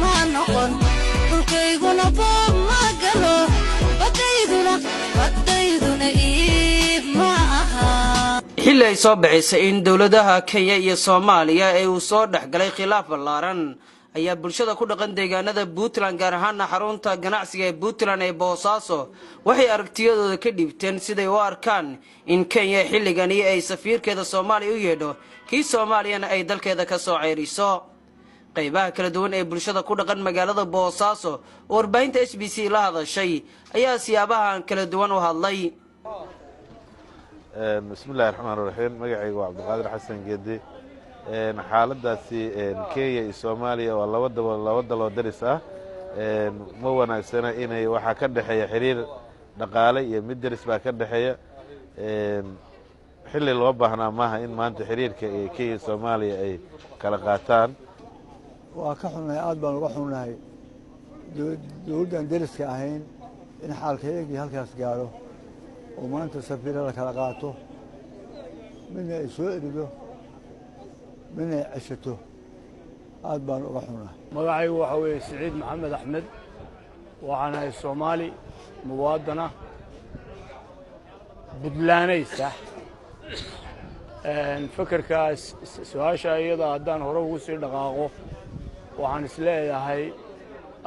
ما نقول كيقول بوم ما قالوا بديدنا إيه معها xilli ay soo baxaysay in dawladaha Kenya iyo Soomaaliya ay u soo dhaxgalay khilaaf ballaaran ayaa bulshada ku dhaqan deegaanada Puntland gaar ahaan xarunta ganacsiga ee Puntland ee Boosaaso waxay aragtiyadooda ka dhibteen siday u arkaan in Kenya xilligan ay safiirkeeda Soomaaliya u yeedho kii Soomaaliyana ay dalkeeda ka soo ceeriso qaybaha kala duwan ee bulshada ku dhaqan magaalada Boosaaso warbaahinta SBC la hadashay ayaa siyaabahan kala duwan u hadlay بسم الله الرحمن الرحيم مقعي وعبد القادر حسن جدي حالداسي كينيا iyo Soomaaliya waa laba dal daris ah ma wanaagsana inay waxa ka dhaxeeya xiriir dhaqaale iyo mid daris baa ka dhaxeeya xilli loo baahnaa maaha in maanta xiriirka ee Kenya Soomaaliya ay kala qaataan waa ka xunnahay aad baan uga xunnahay dawladdan dariska ahayn in xaalkeedii halkaas gaaro oo maanta safiirada kala qaato midna ay soo erido midna ay ceshato aad baan uga xunnahay magacaygu waxa weeye Siciid Maxamed Axmed waxaan ahay Soomaali muwaadana Puntlandaysa fikirkaas su'aasha iyada haddaan hore ugu sii dhaqaaqo waxaan isleeyahay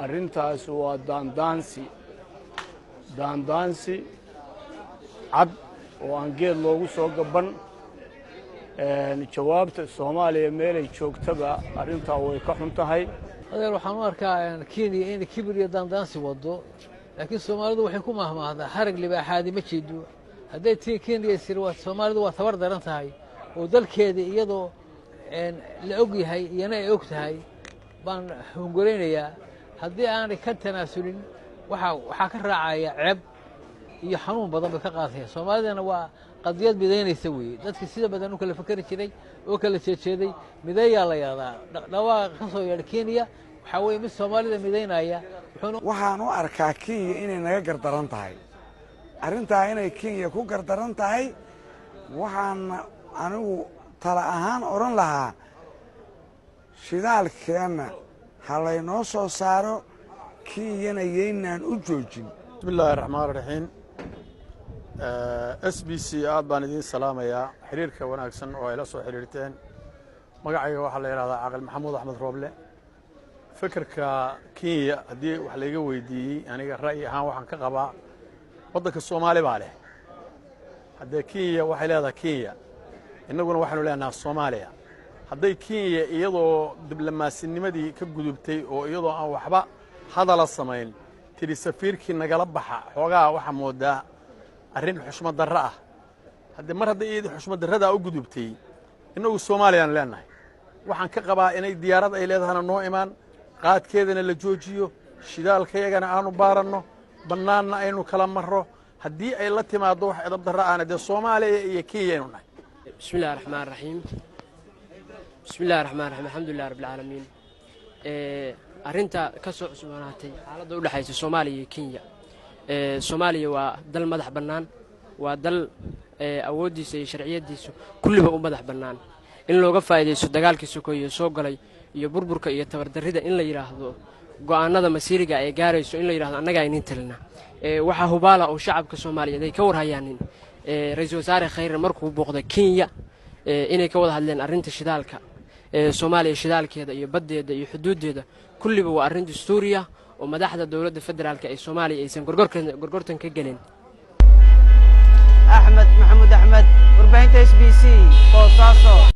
arrintaas waa daandaansi cad oo aan geed loogu soo gaban jawaabta Soomaaliya meelay joogtaba arrintaa way ka xun tahay adeer waxaan u arkaa Kenya in kibir iyo daandaansi wado laakiin Soomaalidu waxay ku mahmaahdaa harag libaaxaadi ma jeedo hadday Kenya sirwa Soomaalidu waa tabar daran tahay oo dalkeeda iyadoo la og yahay iyana ay og tahay baan hungureynayaa haddii aanay ka tanaasulin waxa ka raacaya ceeb iyo xanuun badan bay ka qaadayaan Soomaalidana waa qadiyad midaynaysa weeye dadka sida badan u kala fakari jiray oo kala jeejeeday mideeyaa la yaadaa dhawaaqa ka soo yeedhay Kenya waxa weeye mid Soomaalida midaynaya waxaan u arkaa Kenya inay naga gardaran tahay arrintaa inay Kenya ku gardaran tahay waxaan anigu tala ahaan oran lahaa shidaalkeena halaynoo soo saaro Kenyana yeynaan u joojin بسم الله الرحمن الرحيم SBC aad baan idin salaamayaa xiriirka wanaagsan oo ay la soo xiriirteen magacayga waxa la yiraahdaa Aqal Maxamuud Axmed Rooble fikirka Kenya hadii wax la iga weydiiyay aniga ra'yi ahaan waxaan ka qabaa wadanka Soomaali baa leh hadii Kenya waxay leedahay Kenya inaguna waxaanu leenahay Soomaaliya hadii Kenya iyadoo diblomaasinimadii ka gudubtay oo iyadoo aan waxba hadal samayn tiri safiirkii nagala baxa xoogaa waxa moodaa arrin xushmad darro ah hadii mar hadii ay xushmad darrada u gudubtay inagu Soomaaliyan leenahay waxaan ka qabaa inay diyaarad ay leedahay noo imaan qaadkeedana la joojiyo shidaalkayagana aanu baaranno banaanna aynu kala marro hadii ay la timaado wax edab darro aan de Soomaaliya iyo Kenya aynu nahay bismillaahir rahmaanir rahiim alxamdulillahi rabbil aalamiin arrinta ka soo cusubanaatay xaaladda u dhaxaysa Soomaaliya iyo Kenya Soomaaliya waa dal madax bannaan waa dal awoodiisa iyo sharciyadiisu kulliba u madax bannaan in looga faa'iideysto dagaalkii sokoyo soo galay iyo burburka iyo tabardarrida in la yiraahdo go'aanada masiiriga ay gaarayso in la yiraahdo annaga aynin talina waxa hubaala oo shacabka Soomaaliyeed ay ka warhayaan ra'iisul wasaare Khayr markuu booqday Kenya inay ka wada hadleen arrinta shidaalka Soomaaliya shidaalkeeda iyo badeeda iyo xuduudeeda kulliba waa arrin dastuuriya oo madaxda dawladda federaalka ee Soomaaliya aysan gorgortan ka galin Axmed Maxamuud Axmed warbaahinta SBC Boosaaso